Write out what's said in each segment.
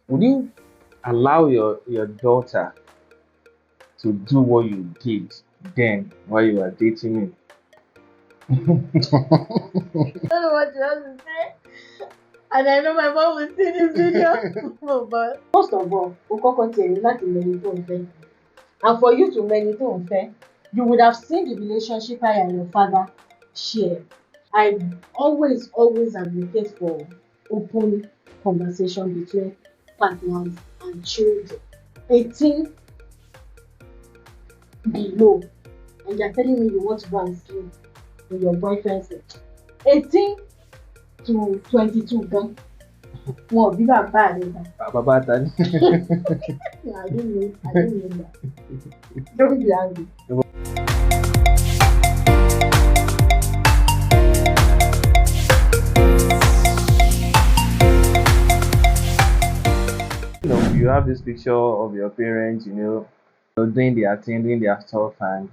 Would you allow your daughter to do what you did then while you were dating me? I don't know what you have to say. And I know my mom will see this video. But first of all, Okoko tell you not to many things. And for you to many things, you would have seen the relationship I and your father share. I always advocate for open conversation between partners and children. 18 below, and you're telling me you want to go and sleep with your boyfriend. 18 to 22 gan. Wọn ò bí bàbá rẹ̀ dà. Baba Tani. I didn't mean that. Don't be angry. You have this picture of your parents, doing their thing, doing their stuff, and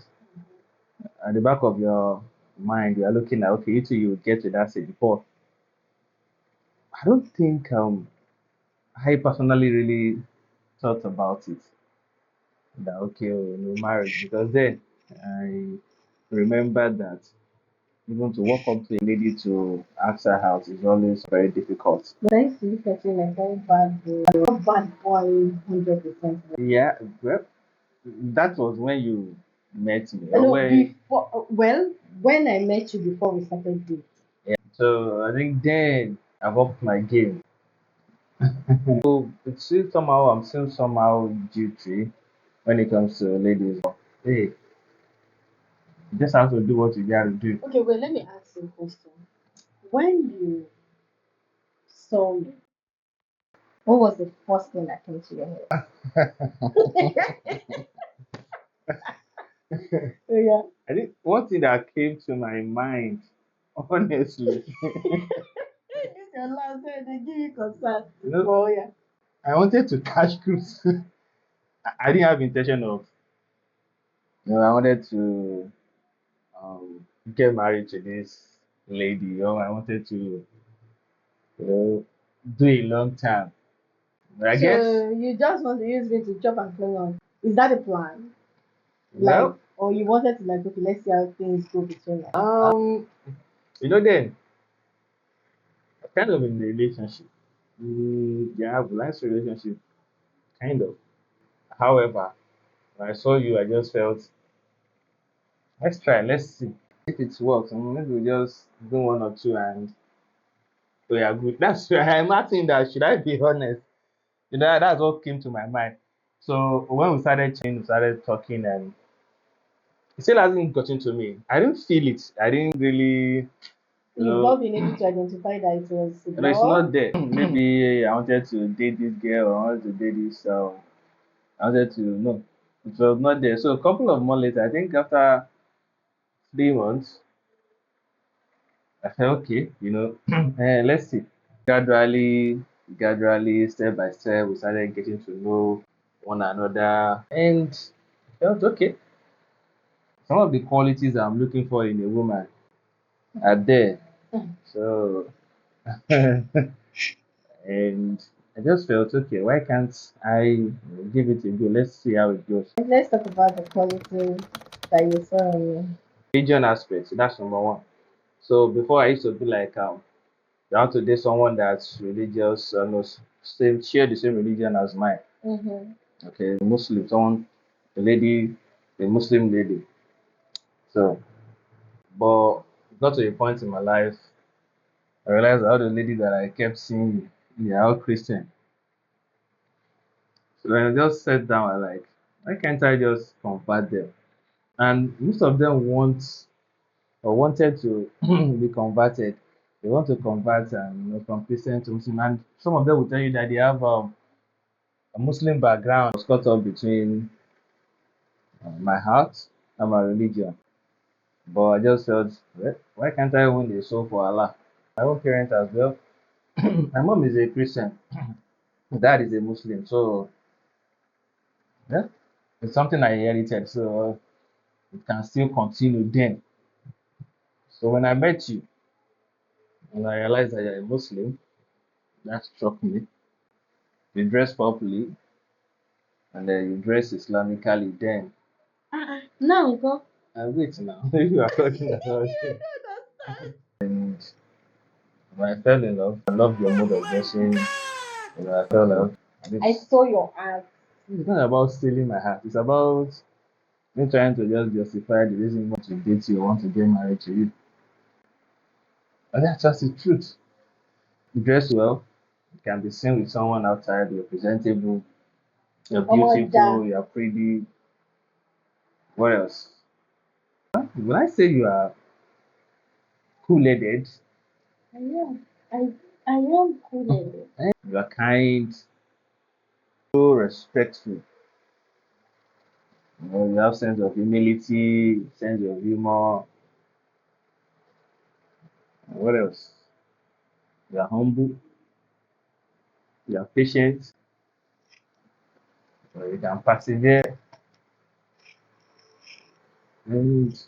at the back of your mind, you are looking like, okay, you will get to that stage before. I don't think I personally really thought about it that okay, marriage, because then I remember that even to walk up to a lady to ask her out is always very difficult. But I used to look at you like very bad boy. Not bad boy 100%. Yeah, well, that was when you met me. No, before, well, when I met you before we started dating. Yeah. So I think then I've upped my game. So I'm still somehow duty when it comes to ladies. Hey, you just have to do what you gotta do. Okay, well, let me ask you a question. When you saw me, what was the first thing that came to your head? Oh, yeah. I think one thing that came to my mind, honestly, It's your last word, they give you consent. you know, Oh, yeah. I wanted to catch cruise. I didn't have intention of, I wanted to get married to this lady. I wanted to, you know, do a long time. But I guess, So you just want to use me to chop and clean up. Is that the plan? Like, well, or you wanted to like, okay, let's see how things go between us. then kind of in the relationship. Yeah, have a nice relationship, kind of. However, when I saw you, I just felt, let's try, let's see. If it works, maybe we just do one or two and we are good. That's why I'm asking that. Should I be honest? That's what came to my mind. So when we started chatting, we started talking, and it still hasn't gotten to me. I didn't feel it. I didn't really, you You've know, not been able to identify that it was it's love. not there. Maybe I wanted to date this girl, or I wanted to date this. I wanted to no, it was not there. So a couple of months later, I think after 3 months, I said, okay, let's see. Gradually, step by step, we started getting to know one another, and I felt okay. Some of the qualities I'm looking for in a woman are there. So, and I just felt okay. Why can't I give it a go? Let's see how it goes. Let's talk about the qualities that you saw in me. Religion aspect, that's number one. So before I used to be like, you have to date someone that's religious, share the same religion as mine. Mm-hmm. Okay, Muslim, a lady, a Muslim lady. So, but it got to a point in my life, I realized all the ladies that I kept seeing, they are all Christian. So then I just sat down and like, why can't I just convert them? And most of them wanted to be converted. They want to convert from Christian to Muslim, and some of them will tell you that they have a Muslim background was caught up between my heart and my religion. But I just felt, well, why can't I win the soul for Allah? My own parents as well. My mom is a Christian, my dad is a Muslim, so yeah, it's something I inherited, so it can still continue then. So when I met you and I realized that you're a Muslim, that struck me. you dress properly, and then you dress Islamically, then Now go. wait now. You are talking about it. And when I fell in love, I loved your mode of dressing. I fell in love. I It's, saw your ass. it's not about stealing my heart. It's about me trying to just justify the reason why to date you or want to get married to you. And that's just the truth. You dress well, you can be seen with someone outside, you're presentable, you're Da. beautiful, you're pretty. What else? When I say you are cool-headed, I am. I am cool. you are kind, so respectful. You have sense of humility, sense of humor. What else? You are humble, you are patient, you can persevere, and,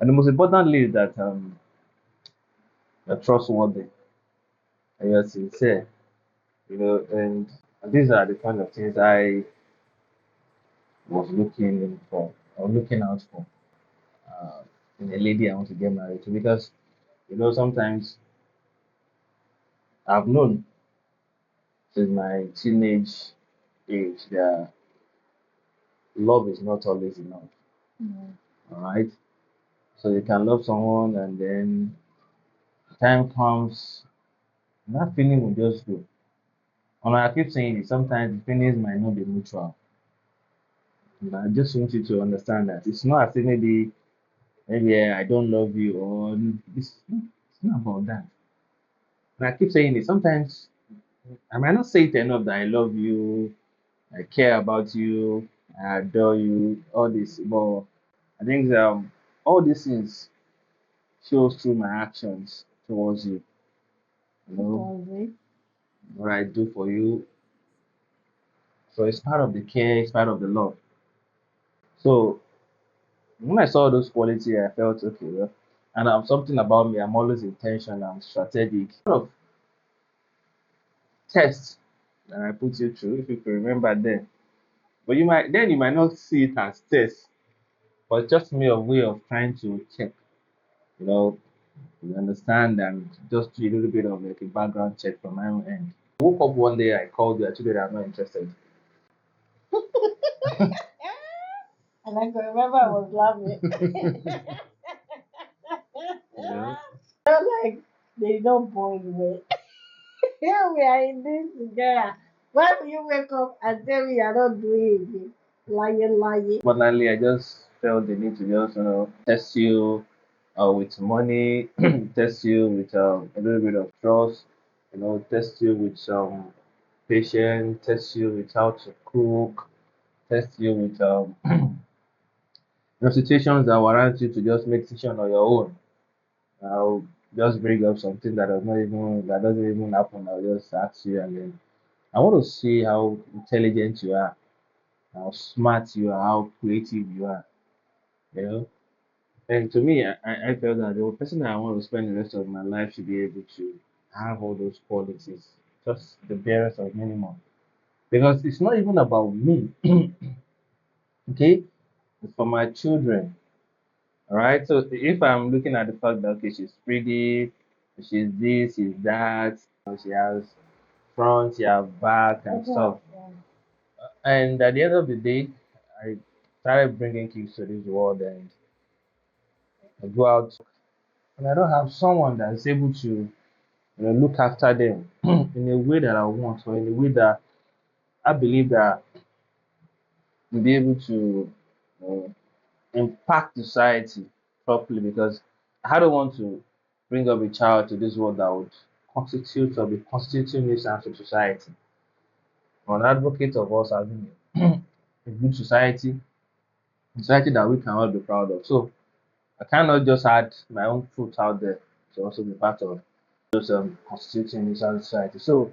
and the most importantly is that you're trustworthy and you're sincere. And these are the kind of things I was looking in for or looking out for uh, in a lady I want to get married to because sometimes I've known since my teenage age that love is not always enough. Mm. All right, so you can love someone and then time comes, that feeling will just go. And I keep saying it, sometimes the feelings might not be mutual. But I just want you to understand that it's not as if maybe I don't love you or it's not about that. And I keep saying it. Sometimes I might not say it enough that I love you, I care about you, I adore you, all this, but I think all these things shows through my actions towards you. You know what I do for you. So it's part of the care, it's part of the love. So when I saw those qualities, I felt okay. Well, and something about me, I'm always intentional, I'm strategic. A lot of tests that I put you through, if you can remember then. But you might not see it as test, but just me a way of trying to check, you know, you understand and just do a little bit of like a background check from my own end. I woke up one day, I called you, I told you that I'm not interested. And I can remember I was laughing. Yeah. Like they don't boil well. Here we are in this together. Why will you wake up and tell me you're not doing it again? Lying, lying. Finally, I just felt the need to just, test you with money, test you with a little bit of trust, test you with some patience, test you with how to cook, test you with situations that warrant you to just make decision on your own. I'll just bring up something that doesn't even happen. I'll just ask you, and then I want to see how intelligent you are, how smart you are, how creative you are. You know. And to me, I felt that the person that I want to spend the rest of my life should be able to have all those qualities, just the barest of minimum. Because it's not even about me, okay? It's for my children, all right? So if I'm looking at the fact that, okay, she's pretty, she's this, she's that, she has front, she has back and stuff. And at the end of the day, I started bringing kids to this world and I go out and I don't have someone that's able to look after them in a way that I want or in a way that I believe that will be able to uh, impact society properly because I don't want to bring up a child to this world that would constitute or be constituting nuisance to society. I'm an advocate of us having a good society that we can all be proud of. So I cannot just add my own foot out there to also be part of those constituting nuisance society. So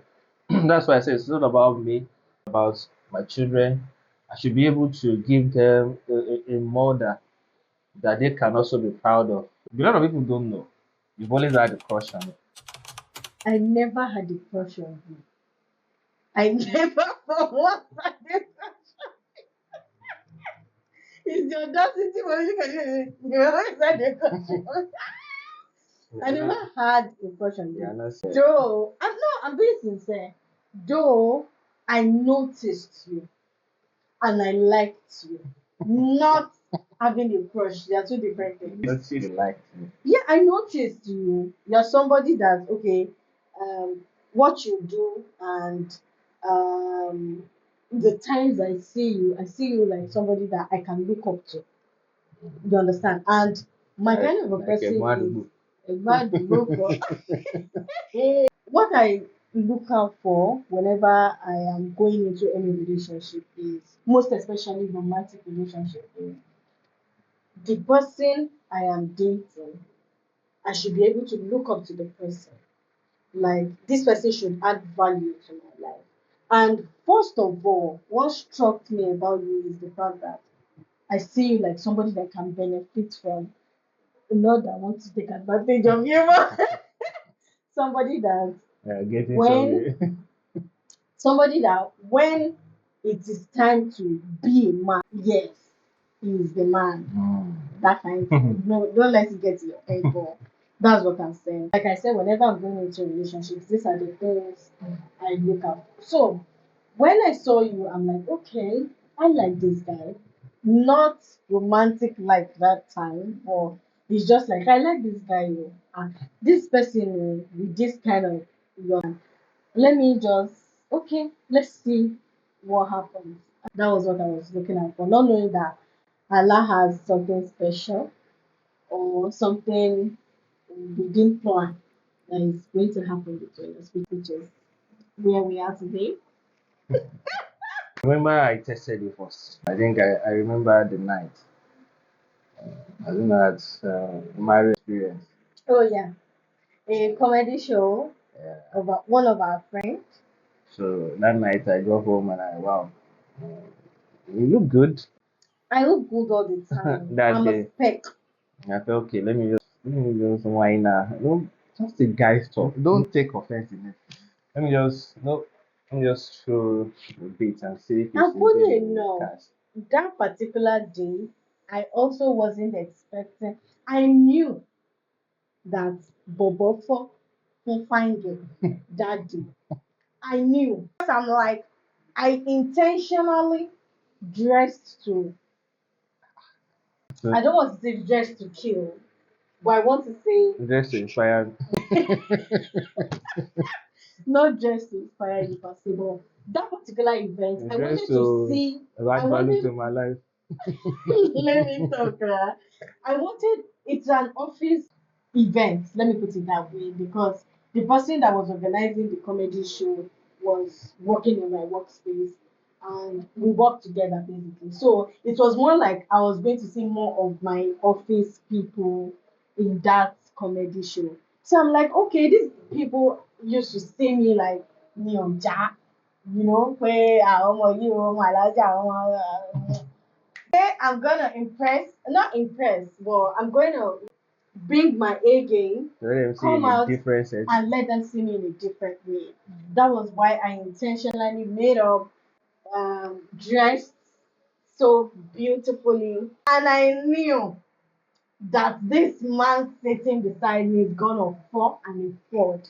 that's why I say it's not about me, about my children. I should be able to give them a mother that they can also be proud of. A lot of people don't know. You've always had a crush on it. I never had a crush on you. I never for once had a crush. It's the audacity when you can do it. You always had a crush on. I never had a crush on Yeah, you. not serious. Though I'm not. I'm being sincere. Though I noticed you and I liked you, not having a crush. They are two different things. Not you liked me. Yeah, I noticed you. You're somebody that okay, what you do and um the times I see you like somebody that I can look up to. You understand? And my kind of a Like a person man. is a bad for what I look out for whenever I am going into any relationship is most especially romantic relationship is the person I am dating. I should be able to look up to the person. Like this person should add value to my life. And first of all, what struck me about you is the fact that I see you like somebody that can benefit from, not that wants to take advantage of you, but somebody that Getting when somewhere. somebody that when it is time to be a man, yes, he is the man. That kind of no, don't let it get to your head, but that's what I'm saying. Like I said, whenever I'm going into relationships, these are the things I look at. So when I saw you, I'm like, okay, I like this guy. Not romantic like that time, but it's just like I like this guy, and this person with this kind of young. Let me just okay, let's see what happens. That was what I was looking out for, not knowing that Allah has something special or something we didn't plan that is going to happen between us, which is where we are today. Remember I tested you first. I think I remember the night. I think that's marriage experience. Oh yeah, a comedy show Yeah. about one of our friends. So that night I got home and wow, you look good. I look good all the time. That I'm a day spec. I felt okay. Let me just whine now. Don't just a guy stuff. Don't take offense in it. Let me just no. Let me just throw a bit and see if it's And even funny in the enough, cast. that particular day, I also wasn't expecting. I knew that Bobo will find it that day. I knew. I'm like, I intentionally dressed to, So I don't want to say dressed to kill, but I want to just to inspire, say not dressed to inspire you, per se, but that particular event, I just wanted to to see, I add value wanted, to my life. let me talk. I wanted, it's an office event, let me put it that way, because the person that was organizing the comedy show was working in my workspace and we worked together basically. So it was more like I was going to see more of my office people in that comedy show. So I'm like, okay, these people used to see me like me on Jack, you know, where I'm gonna impress, not impress, but I'm going to bring my A game, Let them see come in a out different set. and let them see me in a different way. That was why I intentionally made up, dressed so beautifully, and I knew that this man sitting beside me is gonna fall and he fall.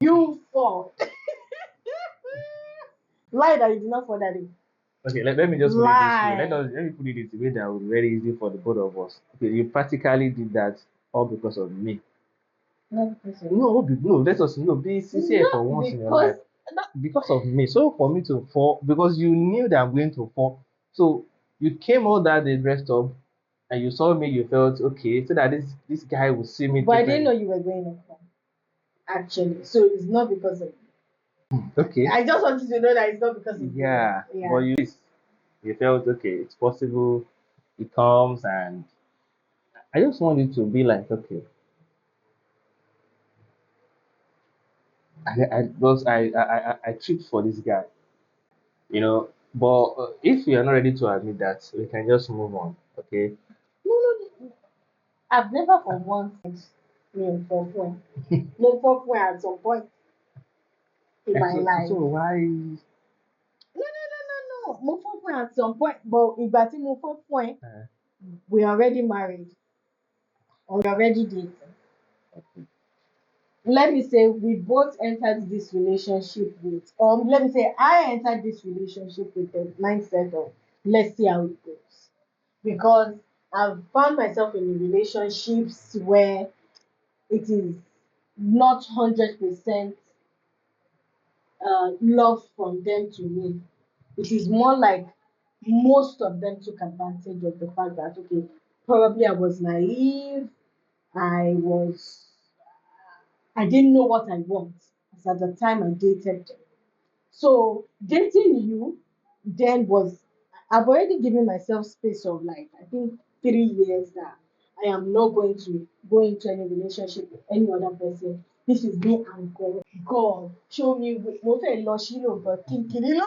You fall. Lie that you did not fall that day. Okay, let me just put it this way. Lie. Let me put it this way that will be very easy for the both of us. Okay, you practically did that all because of me. Not because of No, let us be sincere for not once in your because life. not Because of me. So for me to fall, because you knew that I'm going to fall. So you came all that day dressed up and you saw me, you felt okay, so that this guy will see me but I didn't know different. you were going to fall. Actually. So it's not because of Okay. I just want you to know that it's not because of you. Yeah. But Yeah. you felt okay, it's possible, it comes and I just want you to be like, okay, I tripped for this guy, But if you are not ready to admit that, we can just move on, okay? No, no, I've never for once said me for fun. No for fun at some point. in my life. So why? No. Mo fọ́ fún ẹ at some point, but ìgbà tí mo fọ́ fún ẹ, we are already married or we are already dating. Let me say we both entered this relationship with, or let me say I entered this relationship with the mindset of let's see how it goes. Because I've found myself in relationships where it is not 100% love from them to me. It is more like most of them took advantage of the fact that, okay, probably I was naive, I didn't know what I want as at the time I dated them. So dating you then was, I've already given myself space of like I think 3 years that I am not going to go into any relationship with any other person. This is me and God. God show me mo fẹ́ lọ sílò but kínkínní ló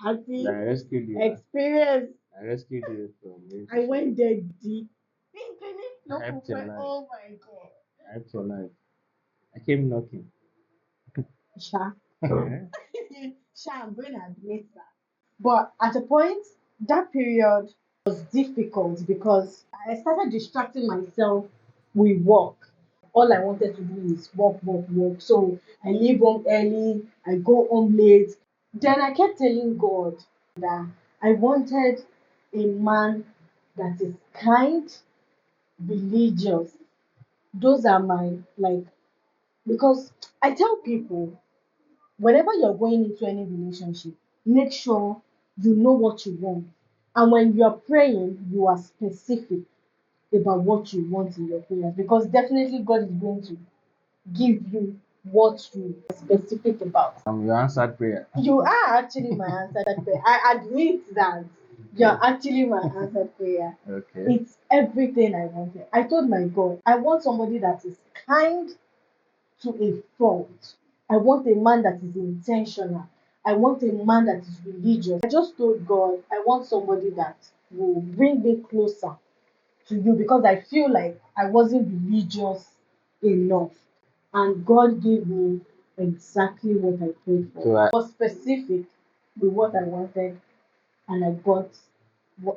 àti I rescued you. experience. I rescued you from this. I went there deep. Kínkínní ló I kún helped your pé life. oh my God. I helped your life. I came knocking. Sha. Sha, I'm going to admit that. But at a point, that period was difficult because I started distracting myself with work. All I wanted to do is work, work, work. So I leave home early, I go home late. Then I kept telling God that I wanted a man that is kind, religious. Those are my, like, because I tell people whenever you're going into any relationship, make sure you know what you want. And when you're praying, you are specific about what you want in your prayers because definitely God is going to give you what you are specific about. Your answered prayer. You are actually my answered prayer. I admit that you're actually my answered prayer. Okay. It's everything I wanted. I told my God, I want somebody that is kind to a fault. I want a man that is intentional. I want a man that is religious. I just told God, I want somebody that will bring me closer to you because I feel like I wasn't religious enough. And God gave me exactly what I prayed for. So I was specific with what I wanted and I got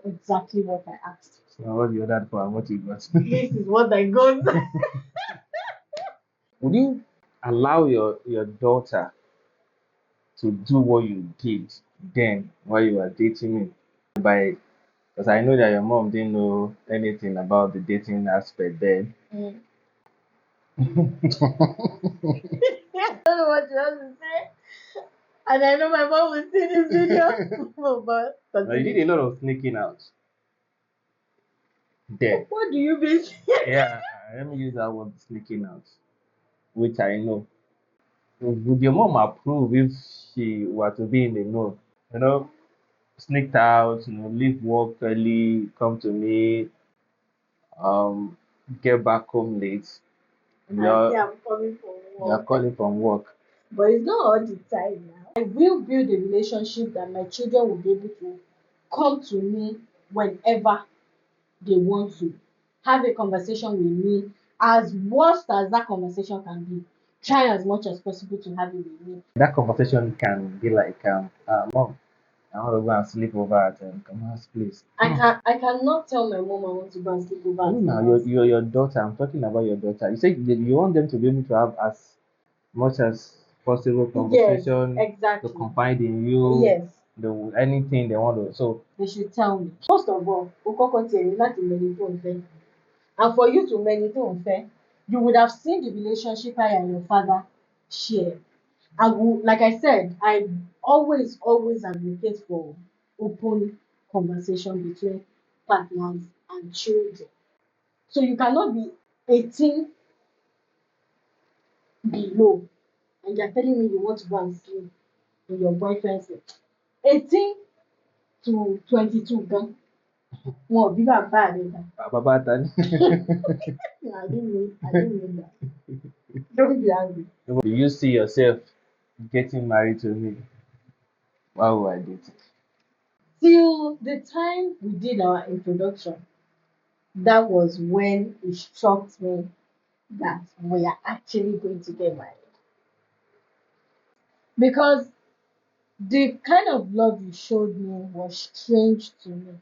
exactly what I asked. So what you ordered for and what you got. This is what I got. Would you allow your daughter to do what you did then while you were dating me? By because I know that your mom didn't know anything about the dating aspect then. Mm. I don't know what you want to say. And I know my mom will see this video. But Now, you did a lot of sneaking out then. what do you mean? Yeah, let me use that word sneaking out, which I know. Would your mom approve if she were to be in the know? You know, sneaked out, leave work early, come to me, um, get back home late. I say You're, I'm coming from you're work. calling from work. But it's not all the time now. I will build a relationship that my children will be able to come to me whenever they want to. Have a conversation with me. As worst as that conversation can be, try as much as possible to have it with me. That conversation can be like, mom, I want to go and sleep over at Kama's place. I cannot tell my mom I want to go and sleep over. No, now your daughter. I'm talking about your daughter. You said that you want them to be able to have as much as possible conversation, Yes, exactly. to confide in you, Yes, anything they want to. So they should tell me. First of all, o kọ́kọ́ tiẹ̀ ní láti mọ ẹni tó ń fẹ́. And for you to mọ ẹni tó ń fẹ́, you would have seen the relationship I and your father share. Like I said, I always advocate for open conversation between partners and children. So you cannot be 18 below and you're telling me you want to go and sleep in your boyfriend's bed. 18 to 22 gan. Wọn ò bí bàbá rẹ̀ dà. Baba Tani. I didn't mean that. Don't be angry. Do you see yourself getting married to me while we are dating? Till the time we did our introduction, that was when it struck me that we are actually going to get married. because the kind of love you showed me was strange to me.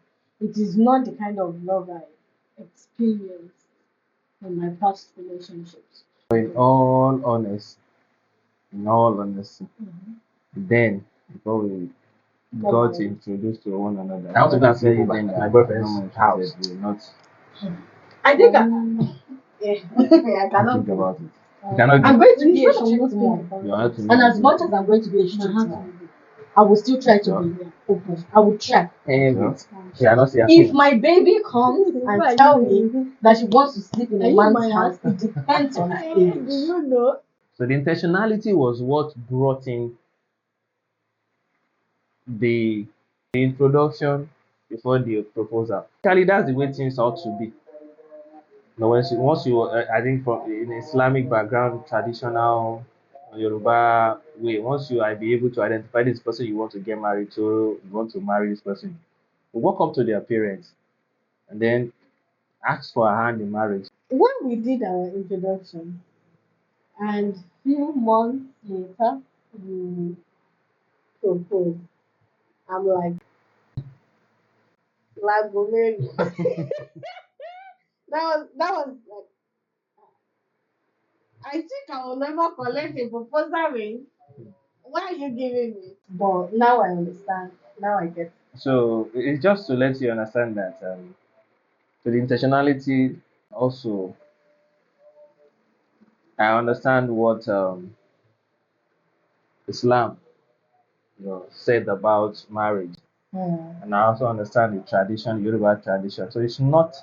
It is not the kind of love I experienced in my past relationships. In all honesty, in all honesty, Mhm. then before we Got got married. introduced to one another, I want to go and tell sleep you over then at my that boyfriend's no house. interested, we're not I think yeah, I cannot think go. about it. You cannot I'm go. going to be a strict mom. You have to And make as much it. as I'm going to be a strict mom, I will still try to be open. I will try. Wait. You cannot see If my baby comes and tell me that she wants to sleep in a man's house, it depends on her age. Do you know? So the intentionality was what brought in the introduction before the proposal. Actually, that's the way things ought to be. Now, once you, I think from in Islamic background, traditional Yoruba way, once you I be able to identify this person you want to get married to, you want to marry this person, you walk up to their parents and then ask for a hand in marriage. When we did our introduction, and few months later, we proposed. I'm like, Lagomeri. That was like, I think I will never collect a proposal ring. Why are you giving me? But now I understand. Now I get. So it's just to let you understand that so the intentionality also I understand what Islam said about marriage, and I also understand the tradition, Yoruba tradition. So it's not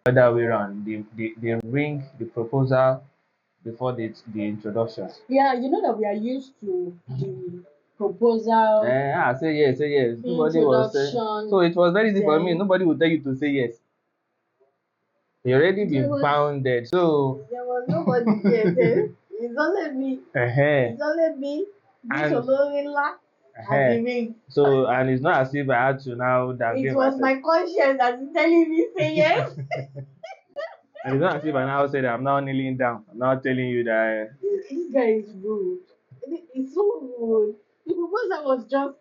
the other way around. The ring, the proposal before the introduction. Yeah, you know that we are used to the proposal, Say yes. Nobody was saying. introduction. So it was very easy for me. Then Nobody would tell you to say yes. You already there been was bounded. So there was nobody there. It's only me. It's only me. This and Olorila and the ring. so and it's not as if I had to now It downgrade was myself. my conscience that is telling me say yes. And it's not as if I now say that I'm now kneeling down. I'm now telling you that This guy is rude. It's so rude. The proposal was just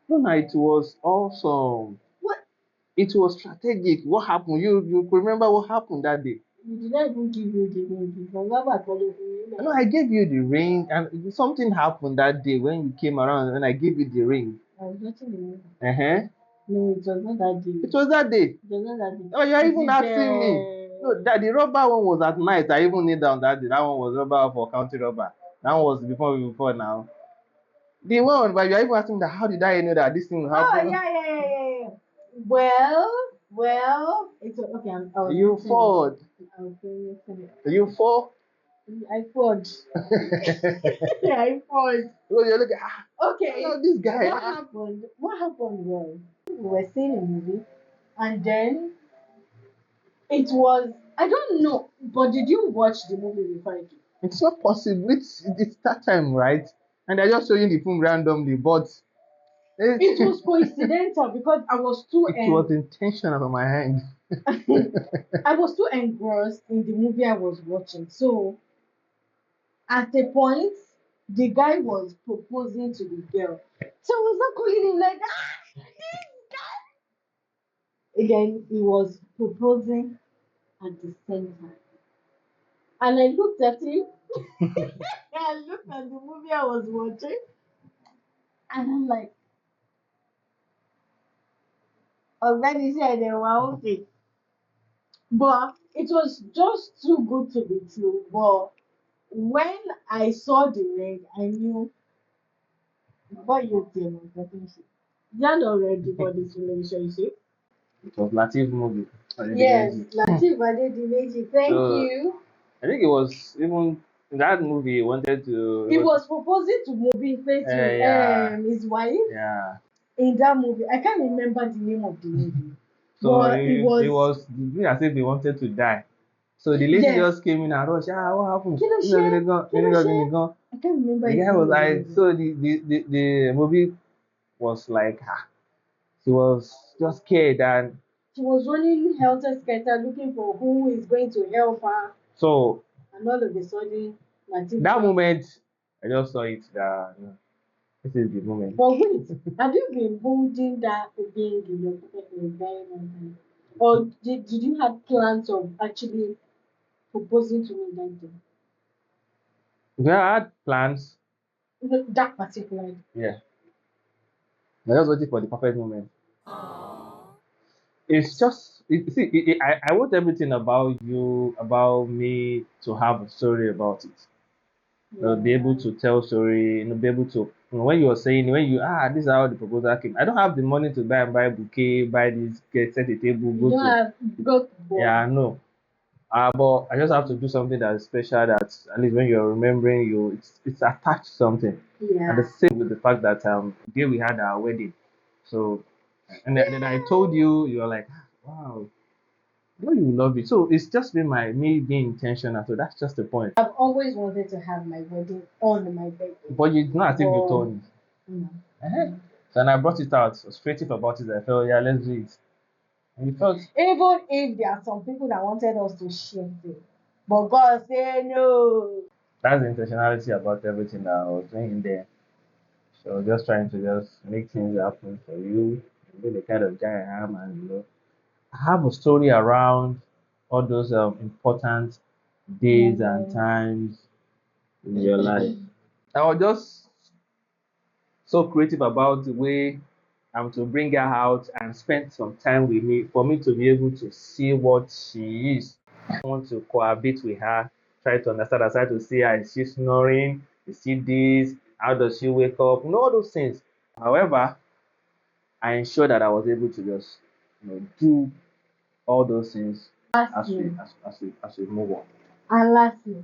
no, no, it was awesome. what? It was strategic. What happened? You could remember what happened that day. You did not even give you the ring. Remember calling you. No, I gave you the ring, and something happened that day when you came around and I gave you the ring. I was watching the movie. Uh-huh. No, it was not that day. It was that day. It was not that day. Oh, you're Is even it asking me. No, that the rubber one was at night. I even kneel down that day. That one was rubber for county rubber. That one was before now. The one, but you're even asking that how did I know that this thing will Oh happen? yeah. Well, it's okay. I was You listening. fought. I was listening. You fought. I fought. Yeah, I fought. So you're looking, Okay. no, this guy. What happened? What happened was we were seeing a movie, and then it was I don't know, but did you watch the movie before I did? It's not possible. It's that time, right? And they're just showing the film randomly, but It was coincidental because I was too it was intentional on my hand. I was too engrossed in the movie I was watching. So at a point, the guy was proposing to the girl. So I was not calling him like this guy. Again, he was proposing at the same time. And I looked at him, I looked at the movie I was watching, and I'm like, already said they were okay. But it was just too good to be true. But when I saw the ring, I knew what you think was getting shit. You're not ready for this relationship. It was Latif movie. Yes, Latif Adedimeji, thank So you. I think it was even in that movie he wanted to. He was proposing to Mobi Yeah. his wife Yeah. in that movie. I can't remember the name of the movie. So But it was doing as if he wanted to die. So the lady yes. just came in and rushed. What happened? Kí ló ṣe? Kí ló ṣe? I can't remember The his guy name was of the like, movie. so the movie was like, she was just scared, and She was running helter skelter looking for who is going to help her, so and all of a sudden, Latif that moment, I just saw it that this is the moment. But wait, have you been holding that thing in your pocket for a very long time? Or did you have plans of actually proposing to me that day? We had plans. That particular day. Yeah. We're just waiting for the perfect moment. It's just see, I want everything about you, about me to have a story about it. Be able to tell story, be able to when you were saying when you this is how the proposal came. I don't have the money to buy bouquet, buy this, get set a table, You go don't to have got yeah, bored. no. But I just have to do something that is special that at least when you're remembering you it's attached to something. And the Yeah. same with the fact that the day we had our wedding. So and then I told you, you're like, wow, I know you love it. So it's just been me being intentional. So that's just the point. I've always wanted to have my wedding on my birthday. But it's not as if you But told me. no. So and I brought it out, was creative about it. I felt, yeah, let's do it. And you felt Even if there are some people that wanted us to share it. But God said no. that's the intentionality about everything that I was doing in there. So just trying to just make things happen for you, be the kind of guy I am, and I have a story around all those important days and Moments. times in your life. I was just so creative about the way I'm to bring her out and spend some time with me for me to be able to see what she is. I want to cohabit with her, try to understand her, try to see her. Is she snoring? Is she this? How does she wake up? All those things. However, I ensured that I was able to just do all those things as we Lastly, as we move on. and lastly,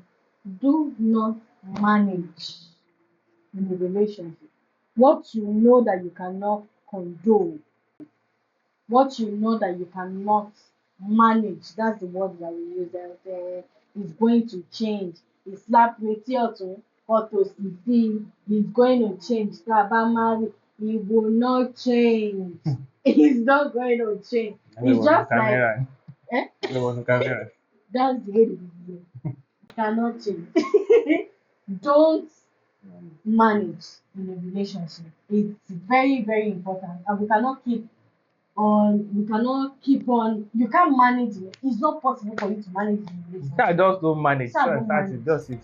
do not manage in a relationship what you know that you cannot condone, what you know that you cannot manage. That's the word that we use. And it's going to change. It's slap with ọ̀tún ọ̀tọ̀ sì sí. It's going to change. Tá a bá marry, it will not change. It's not going to change. It's Everyone on just like camera. eh? Everyone on camera. That's the way it is. It cannot change. Don't manage in a relationship. It's very, very important. And we cannot keep on, you can't manage it. It's not possible for you to manage in a I relationship. just don't manage. Sha So I don't started manage. just it.